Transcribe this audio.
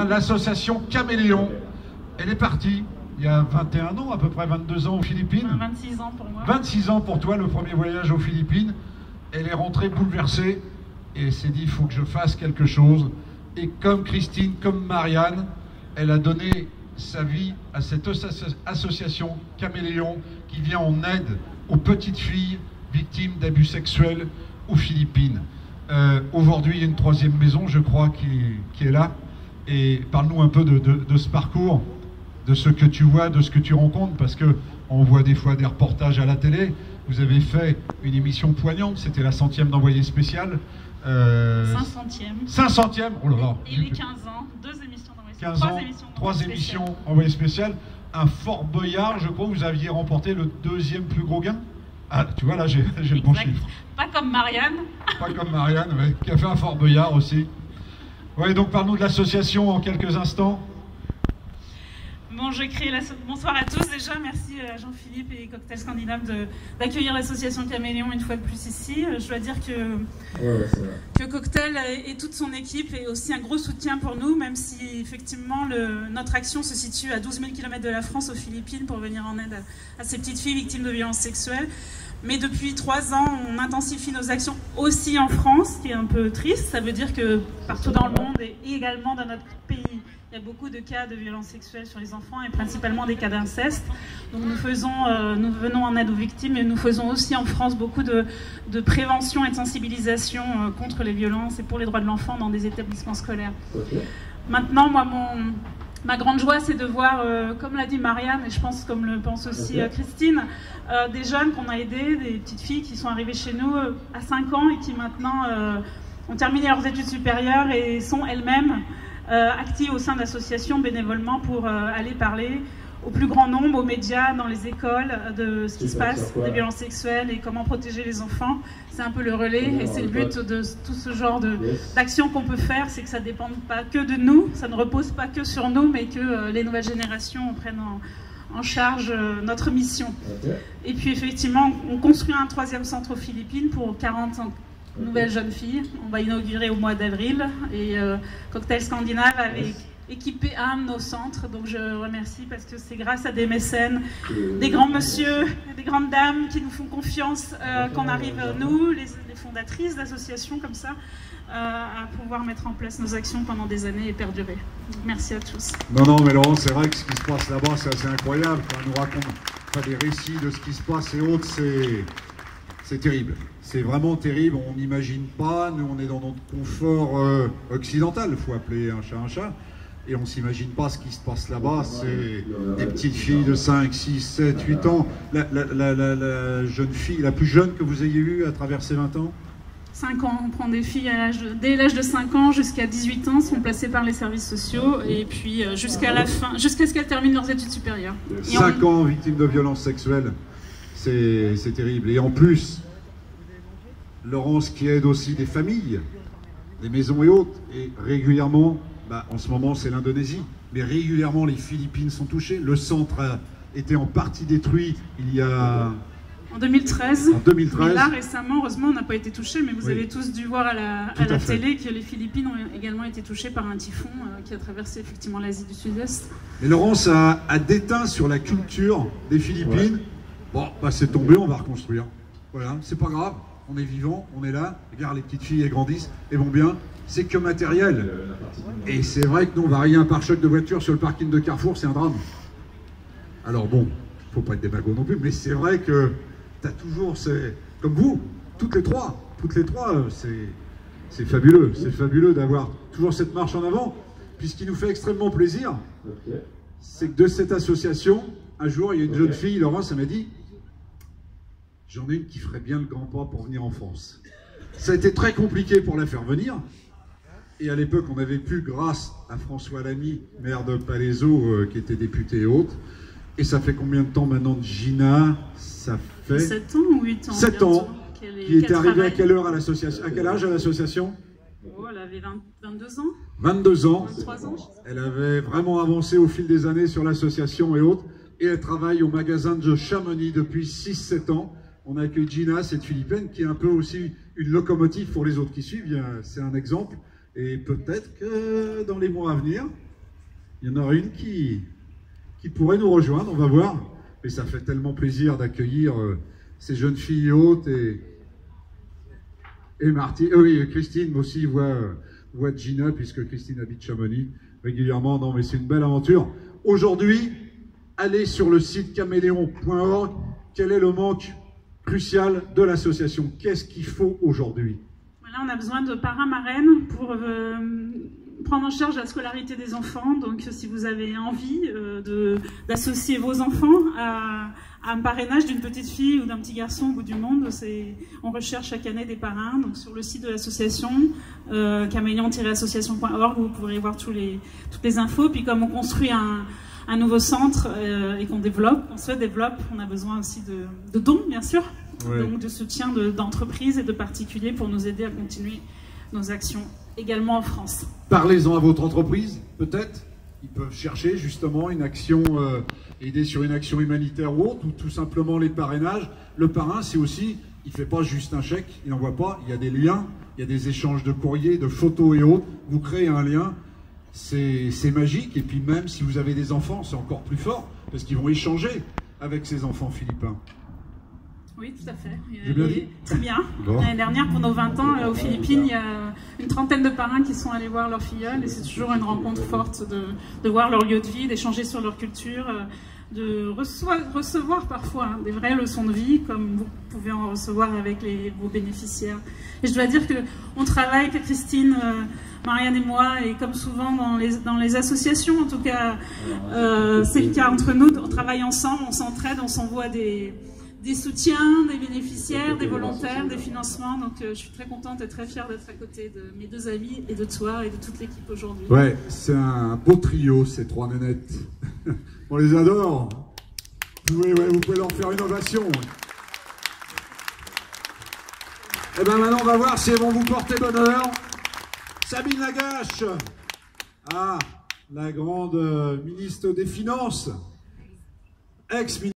L'association Caméléon, elle est partie il y a 21 ans, à peu près 22 ans aux Philippines. 26 ans pour moi. 26 ans pour toi, le premier voyage aux Philippines. Elle est rentrée bouleversée et s'est dit, il faut que je fasse quelque chose. Et comme Christine, comme Marianne, elle a donné sa vie à cette association Caméléon qui vient en aide aux petites filles victimes d'abus sexuels aux Philippines. Aujourd'hui, il y a une troisième maison, je crois, qui est là. Et parle-nous un peu de ce parcours, de ce que tu vois, de ce que tu rencontres, parce qu'on voit des fois des reportages à la télé. Vous avez fait une émission poignante, c'était la 100e d'Envoyé spécial. 500e. 500e, oh là là. Et les 15 ans, 2 émissions d'Envoyé spécial. 15 ans, 3 émissions Envoyé spécial. Un Fort Boyard, je crois, vous aviez remporté le 2e plus gros gain. Ah, tu vois, là, j'ai le bon chiffre. Pas comme Marianne. Pas comme Marianne, ouais, qui a fait un Fort Boyard aussi. Oui, donc parle-nous de l'association en quelques instants. Bon, j'ai créé Bonsoir à tous déjà, merci à Jean-Philippe et Cocktail Scandinave d'accueillir l'association Caméléon une fois de plus ici. Je dois dire que Cocktail et toute son équipe est aussi un gros soutien pour nous, même si effectivement notre action se situe à 12 000 km de la France aux Philippines pour venir en aide à ces petites filles victimes de violences sexuelles. Mais depuis 3 ans, on intensifie nos actions aussi en France, ce qui est un peu triste. Ça veut dire que partout dans le monde et également dans notre pays, il y a beaucoup de cas de violences sexuelles sur les enfants et principalement des cas d'inceste. Donc nous venons en aide aux victimes et nous faisons aussi en France beaucoup de prévention et de sensibilisation contre les violences et pour les droits de l'enfant dans des établissements scolaires. Okay. Maintenant, moi, ma grande joie, c'est de voir, comme l'a dit Marianne, et je pense comme le pense aussi Christine, des jeunes qu'on a aidés, des petites filles qui sont arrivées chez nous à 5 ans et qui maintenant ont terminé leurs études supérieures et sont elles-mêmes actives au sein d'associations bénévolement pour aller parler au plus grand nombre, aux médias, dans les écoles, de ce qui se passe, des violences sexuelles et comment protéger les enfants. C'est un peu le relais et c'est le but de tout ce genre d'action qu'on peut faire, c'est que ça ne dépende pas que de nous, ça ne repose pas que sur nous, mais que les nouvelles générations prennent en charge notre mission. Et puis effectivement, on construit un 3e centre aux Philippines pour 40 nouvelles jeunes filles. On va inaugurer au mois d'avril et Cocktail Scandinave avait équipé un de nos centres, donc je remercie parce que c'est grâce à des mécènes, des grands monsieur, des grandes dames qui nous font confiance qu'on arrive, nous, les fondatrices d'associations comme ça, à pouvoir mettre en place nos actions pendant des années et perdurer. Donc, merci à tous. Non, mais Laurent, c'est vrai que ce qui se passe là-bas, c'est assez incroyable. Quand on nous raconte des récits de ce qui se passe et autres, c'est terrible. C'est vraiment terrible, on n'imagine pas, nous on est dans notre confort occidental, il faut appeler un chat, et on ne s'imagine pas ce qui se passe là-bas, c'est des petites filles de 5, 6, 7, 8 ans. La jeune fille, la plus jeune que vous ayez eue à travers ces 20 ans? 5 ans, on prend des filles dès l'âge de 5 ans jusqu'à 18 ans, sont placées par les services sociaux, et puis jusqu'à la fin, jusqu'à ce qu'elles terminent leurs études supérieures. 5 ans victimes de violences sexuelles, c'est terrible. Et en plus, Laurence qui aide aussi des familles, des maisons et autres, et régulièrement, en ce moment c'est l'Indonésie, mais régulièrement les Philippines sont touchées. Le centre a été en partie détruit il y a... En 2013. En 2013. Mais là récemment, heureusement on n'a pas été touché, mais vous avez tous dû voir à la télé que les Philippines ont également été touchées par un typhon qui a traversé effectivement l'Asie du Sud-Est. Et Laurence a déteint sur la culture des Philippines. Bon, c'est tombé, on va reconstruire. Voilà, c'est pas grave. On est vivant, on est là, regarde les petites filles, elles grandissent, elles vont bien, c'est que matériel. Et c'est vrai que nous, on va rayer un pare-choc de voiture sur le parking de Carrefour, c'est un drame. Alors bon, faut pas être démago non plus, mais c'est vrai que t'as toujours, comme vous, toutes les trois, c'est fabuleux d'avoir toujours cette marche en avant. Puis ce qui nous fait extrêmement plaisir, c'est que de cette association, un jour, il y a une jeune fille, Laurence, elle m'a dit, j'en ai une qui ferait bien le grand pas pour venir en France. Ça a été très compliqué pour la faire venir. Et à l'époque, on avait pu, grâce à François Lamy, maire de Palaiseau, qui était député et autres. Et ça fait combien de temps maintenant de Gina? Ça fait 7 ans ou 8 ans. 7 ans. Qui est arrivée à quelle heure à l'association? À quel âge à l'association? Oh, elle avait 22 ans. 22 ans. 23 ans. Elle avait vraiment avancé au fil des années sur l'association et autres. Et elle travaille au magasin de Chamonix depuis 6-7 ans. On accueille Gina, cette Philippine, qui est un peu aussi une locomotive pour les autres qui suivent. C'est un exemple. Et peut-être que dans les mois à venir, il y en aura une qui pourrait nous rejoindre, on va voir. Mais ça fait tellement plaisir d'accueillir ces jeunes filles hautes et Martine, oui, Christine aussi voit Gina, puisque Christine habite Chamonix régulièrement. Non, mais c'est une belle aventure. Aujourd'hui, allez sur le site caméléon.org. Quel est le manque crucial de l'association? Qu'est-ce qu'il faut aujourd'hui? Voilà, on a besoin de parrains-marraines pour prendre en charge la scolarité des enfants. Donc, si vous avez envie d'associer vos enfants à un parrainage d'une petite fille ou d'un petit garçon au bout du monde, on recherche chaque année des parrains. Donc, sur le site de l'association, caméléon-association.org, vous pourrez voir toutes les infos. Puis, comme on construit un nouveau centre et qu'on se développe, on a besoin aussi de dons, bien sûr, ouais. Donc de soutien d'entreprises et de particuliers pour nous aider à continuer nos actions également en France. Parlez-en à votre entreprise, peut-être. Ils peuvent chercher justement une action, aider sur une action humanitaire ou autre, ou tout simplement les parrainages. Le parrain, c'est aussi, il ne fait pas juste un chèque, il n'envoie pas, il y a des liens, il y a des échanges de courriers, de photos et autres. Vous créez un lien. C'est magique, et puis même si vous avez des enfants, c'est encore plus fort, parce qu'ils vont échanger avec ces enfants philippins. Oui, tout à fait. J'ai bien dit ? Très bien. Bon. L'année dernière, pour nos 20 ans, aux Philippines, il y a une trentaine de parrains qui sont allés voir leur filleule, et c'est toujours une rencontre forte de voir leur lieu de vie, d'échanger sur leur culture, de recevoir parfois des vraies leçons de vie, comme vous pouvez en recevoir avec vos bénéficiaires. Et je dois dire qu'on travaille, que Christine, Marianne et moi, et comme souvent dans les associations, en tout cas, c'est le cas entre nous, on travaille ensemble, on s'entraide, on s'envoie des soutiens, des bénéficiaires, des volontaires, des financements. Donc je suis très contente et très fière d'être à côté de mes deux amis et de toi et de toute l'équipe aujourd'hui. Ouais, c'est un beau trio, ces trois nénettes. On les adore. Vous pouvez leur faire une ovation. Et bien maintenant, on va voir si elles vont vous porter bonheur. Sabine Lagache, la grande ministre des Finances, ex-ministre.